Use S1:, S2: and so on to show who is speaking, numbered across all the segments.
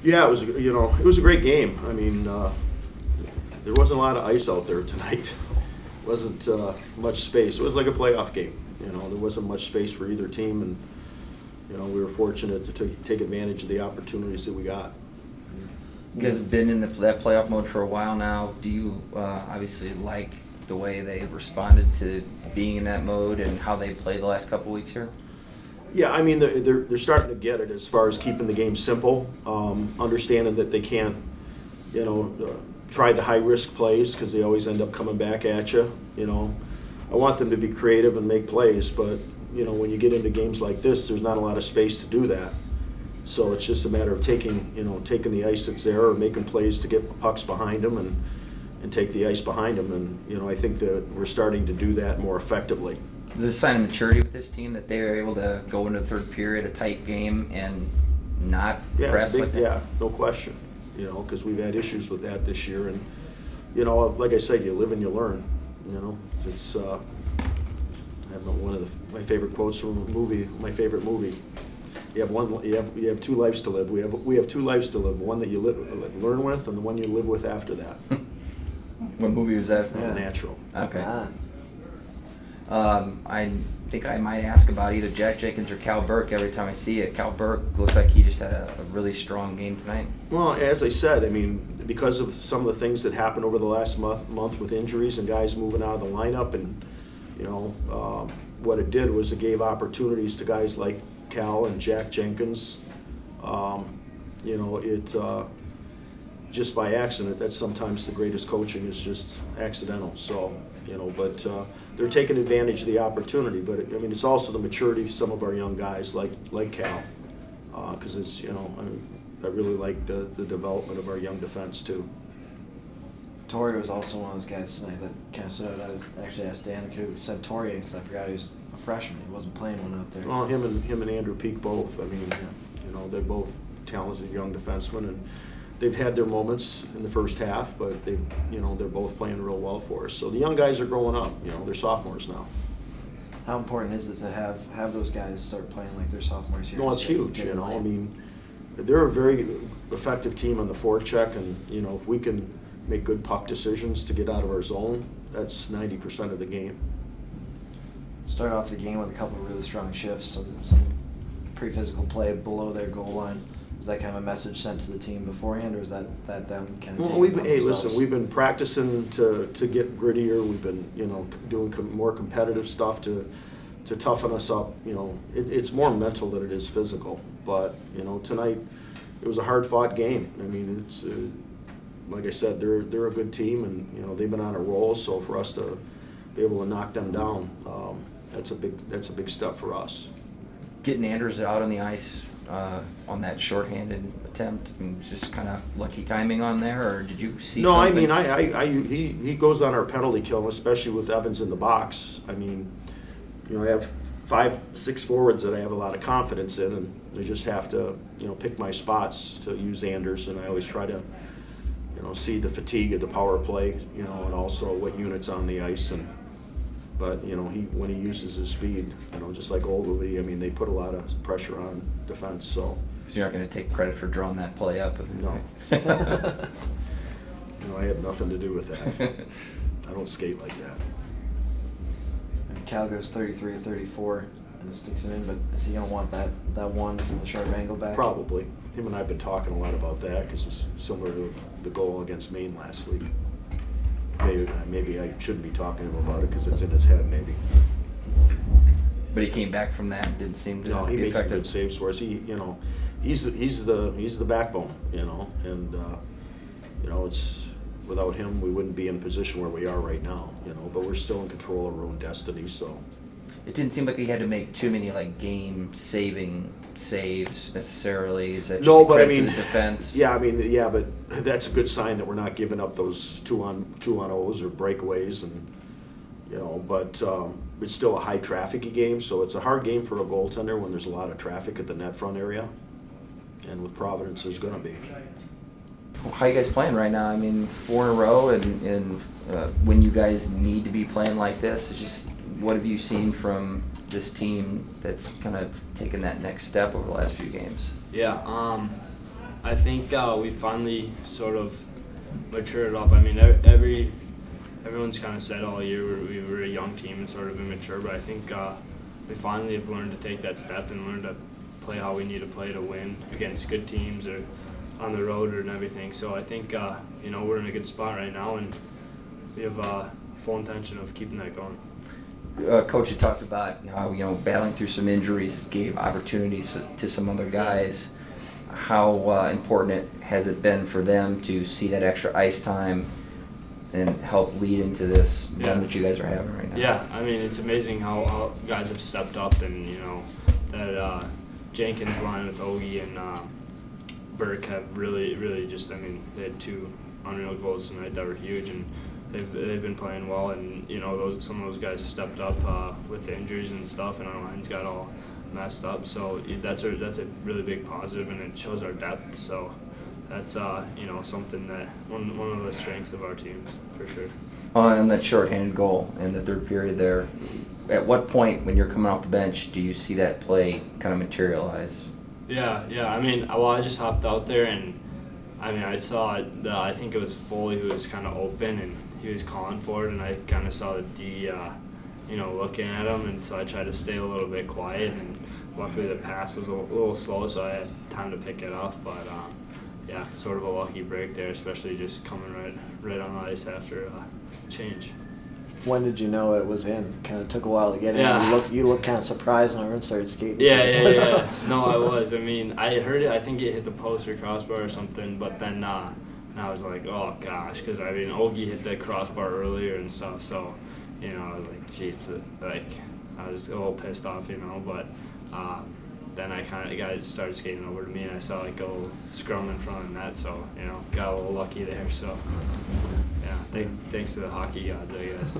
S1: Yeah, it was it was a great game. I mean, there wasn't a lot of ice out there tonight. Wasn't much space. It was like a playoff game. There wasn't much space for either team, and we were fortunate to take advantage of the opportunities that we got.
S2: You guys have been in that playoff mode for a while now. Do you obviously like the way they responded to being in that mode and how they played the last couple weeks here?
S1: Yeah, I mean they're starting to get it as far as keeping the game simple, understanding that they can't, try the high risk plays because they always end up coming back at you. I want them to be creative and make plays, but when you get into games like this, there's not a lot of space to do that. So it's just a matter of taking the ice that's there or making plays to get pucks behind them and take the ice behind them. And I think that we're starting to do that more effectively.
S2: Is this a sign of maturity with this team that they were able to go into the third period, a tight game, and not press like that?
S1: Yeah, no question. Because we've had issues with that this year, and like I said, you live and you learn. It's I have one of my favorite quotes from a movie. My favorite movie. You have two lives to live. We have two lives to live. One that you learn with, and the one you live with after that.
S2: What movie was that?
S1: Yeah. Natural.
S2: Okay. I think I might ask about either Jack Jenkins or Cal Burke every time I see it. Cal Burke looks like he just had a really strong game tonight.
S1: Well, as I said, I mean, because of some of the things that happened over the last month with injuries and guys moving out of the lineup, and what it did was it gave opportunities to guys like Cal and Jack Jenkins. Just by accident. That's sometimes the greatest coaching is just accidental. So, but they're taking advantage of the opportunity. But it's also the maturity of some of our young guys like Cal, because it's I really like the development of our young defense too.
S3: Torrey was also one of those guys tonight that kind of stood out. I was actually asked Dan who said Torrey because I forgot he was a freshman. He wasn't playing one out there.
S1: Well, him and Andrew Peak both. I mean, they're both talented young defensemen, and they've had their moments in the first half, but they're both playing real well for us. So the young guys are growing up. They're sophomores now.
S3: How important is it to have those guys start playing like they're sophomores here?
S1: No, it's huge. I mean, they're a very effective team on the forecheck, and if we can make good puck decisions to get out of our zone, that's 90% of the game.
S3: Start off the game with a couple of really strong shifts, some pretty physical play below their goal line. Is that kind of a message sent to the team beforehand, or is that them kind of taking it on themselves?
S1: We've been practicing to get grittier. We've been doing more competitive stuff to toughen us up. It's more mental than it is physical. But tonight it was a hard-fought game. I mean, it's like I said, they're a good team, and they've been on a roll. So for us to be able to knock them down, that's a big step for us.
S2: Getting Anders out on the ice on that shorthanded attempt, just kind of lucky timing on there, or did you see?
S1: No,
S2: something?
S1: I mean, he goes on our penalty kill, especially with Evans in the box. I mean, I have 5-6 forwards that I have a lot of confidence in, and I just have to pick my spots to use Anders, and I always try to see the fatigue of the power play, and also what units on the ice. But when he uses his speed, just like Ogilvy, I mean, they put a lot of pressure on defense. So
S2: you're not going to take credit for drawing that play up?
S1: No. I had nothing to do with that. I don't skate like that.
S3: And Cal goes 33-34 and sticks it in, but is he going to want that one from the sharp angle back?
S1: Probably. Him and I have been talking a lot about that because it's similar to the goal against Maine last week. Maybe I shouldn't be talking to him about it because it's in his head, maybe.
S2: But he came back from that and didn't seem to
S1: No, he
S2: be
S1: makes some
S2: effective.
S1: good saves for us. He's the backbone, and it's without him we wouldn't be in the position where we are right now, But we're still in control of our own destiny. So
S2: it didn't seem like he had to make too many game-saving saves necessarily. Is that just
S1: no, but I
S2: credit
S1: mean,
S2: to the defense?
S1: Yeah, but that's a good sign that we're not giving up those 2-on-0s or breakaways, and but it's still a high traffic game, so it's a hard game for a goaltender when there's a lot of traffic at the net front area, and with Providence there's going to be.
S2: How you guys playing right now? I mean, 4 in a row, and when you guys need to be playing like this, it's just what have you seen from this team that's kind of taken that next step over the last few games?
S4: Yeah, I think we finally sort of matured up. I mean, everyone's kind of said all year we were a young team and sort of immature, but I think we finally have learned to take that step and learn to play how we need to play to win against good teams or on the road and everything. So I think we're in a good spot right now, and we have full intention of keeping that going.
S2: Coach, you talked about how battling through some injuries gave opportunities to some other guys. How important has it been for them to see that extra ice time and help lead into this run that you guys are having right now?
S4: Yeah, I mean, it's amazing how guys have stepped up, and that Jenkins line with Ogie and Burke have really just, I mean, they had 2 unreal goals tonight that were huge, and they've been playing well, and some of those guys stepped up with the injuries and stuff, and our lines got all messed up. So that's a really big positive, and it shows our depth. So that's something that one of the strengths of our teams for sure.
S2: On that shorthanded goal in the third period there, at what point when you're coming off the bench do you see that play kind of materialize?
S4: Yeah. I mean, I just hopped out there, and I mean, I saw it. I think it was Foley who was kind of open, and he was calling for it, and I kind of saw the D, looking at him, and so I tried to stay a little bit quiet, and luckily the pass was a little slow, so I had time to pick it off. But sort of a lucky break there, especially just coming right on the ice after change.
S3: When did you know it was in? Kind of took a while to get
S4: Yeah.
S3: in. You looked kind of surprised when everyone started skating.
S4: Yeah. No, I was. I mean, I heard it. I think it hit the post or crossbar or something, but then I was like, oh gosh, because I mean, Ogie hit the crossbar earlier and stuff, so I was like, geez, I was a little pissed off, but then guys started skating over to me, and I saw like a little scrum in front of the net, so got a little lucky there. So yeah, thanks to the hockey gods, I guess.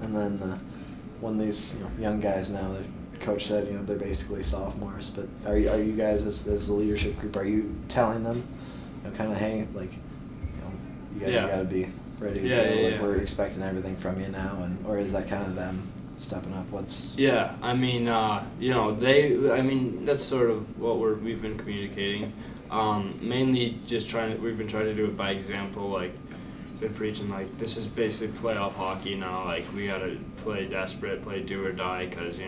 S3: And then when these young guys now, the coach said they're basically sophomores, but are you guys as the leadership group, are you telling them kind of, hey, like you guys got to be ready to go, like we're expecting everything from you now, or is that kind of them stepping up?
S4: Yeah, I mean, that's sort of what we've been communicating. Mainly just we've been trying to do it by example, like been preaching like this is basically playoff hockey now, like we gotta play desperate, play do or die, because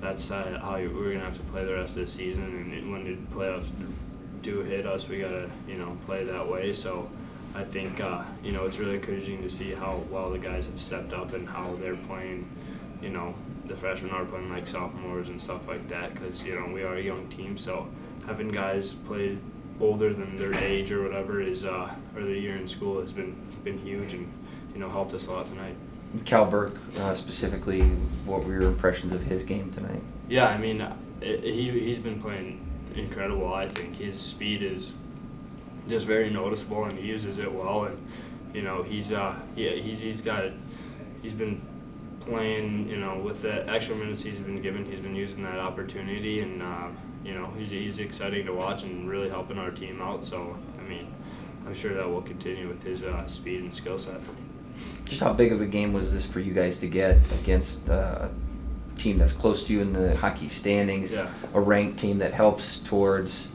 S4: that's how we're gonna have to play the rest of the season, and when the playoffs do hit us, we gotta play that way. So I think it's really encouraging to see how well the guys have stepped up and how they're playing. The freshmen are playing like sophomores and stuff like that, because we are a young team. So having guys play older than their age or whatever is or their year in school has been huge, and helped us a lot tonight.
S2: Cal Burke specifically, what were your impressions of his game tonight?
S4: Yeah, I mean, he's been playing incredible. I think his speed is just very noticeable, and he uses it well. And he's been playing, with the extra minutes he's been given, he's been using that opportunity, and he's exciting to watch and really helping our team out. So I mean, I'm sure that will continue with his speed and skill set.
S2: Just how big of a game was this for you guys to get against a team that's close to you in the hockey standings, a ranked team that helps towards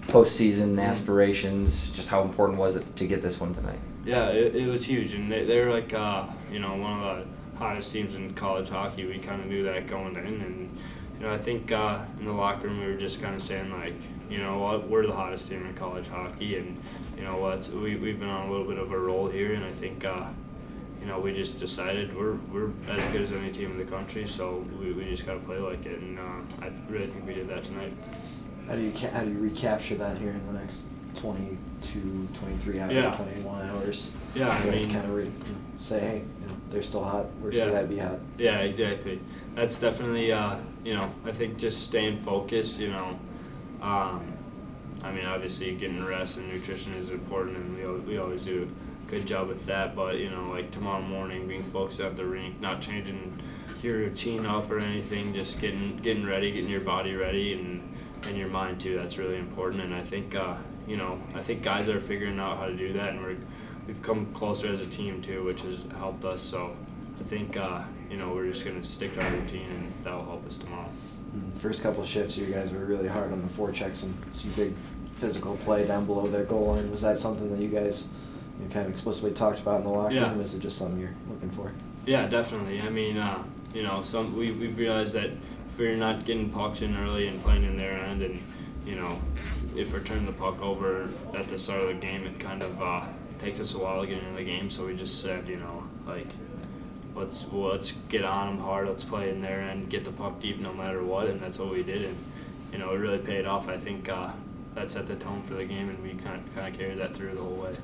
S2: postseason aspirations? Just how important was it to get this one tonight?
S4: Yeah, it was huge, and they're like one of the hottest teams in college hockey. We kind of knew that going in, and I think in the locker room we were just kind of saying like, what, we're the hottest team in college hockey, and we've been on a little bit of a roll here, and I think we just decided we're as good as any team in the country, so we just got to play like it, and I really think we did that tonight.
S3: How do you recapture that here in the next 22, 23 hours, 21 hours?
S4: Yeah, I mean,
S3: kind of say, hey, they're still hot. We're still gotta be hot.
S4: Yeah, exactly. That's definitely, I think just staying focused. I mean, obviously getting rest and nutrition is important, and we always do a good job with that. But like tomorrow morning, being focused at the rink, not changing your routine up or anything, just getting ready, getting your body ready, and your mind too. That's really important. And I think I think guys are figuring out how to do that, and we've come closer as a team too, which has helped us. So I think we're just gonna stick to our routine, and that will help us tomorrow.
S3: First couple of shifts, you guys were really hard on the forecheck, some big physical play down below their goal line. Was that something that you guys kind of explicitly talked about in the locker
S4: Yeah.
S3: room? Is it just something you're looking for?
S4: Yeah, definitely. I mean, we've realized that if we're not getting pucks in early and playing in their end, and if we're turning the puck over at the start of the game, it kind of takes us a while to get into the game. So we just said, let's get on them hard. Let's play in their end, get the puck deep no matter what, and that's what we did. And it really paid off. I think that set the tone for the game, and we kind of carried that through the whole way.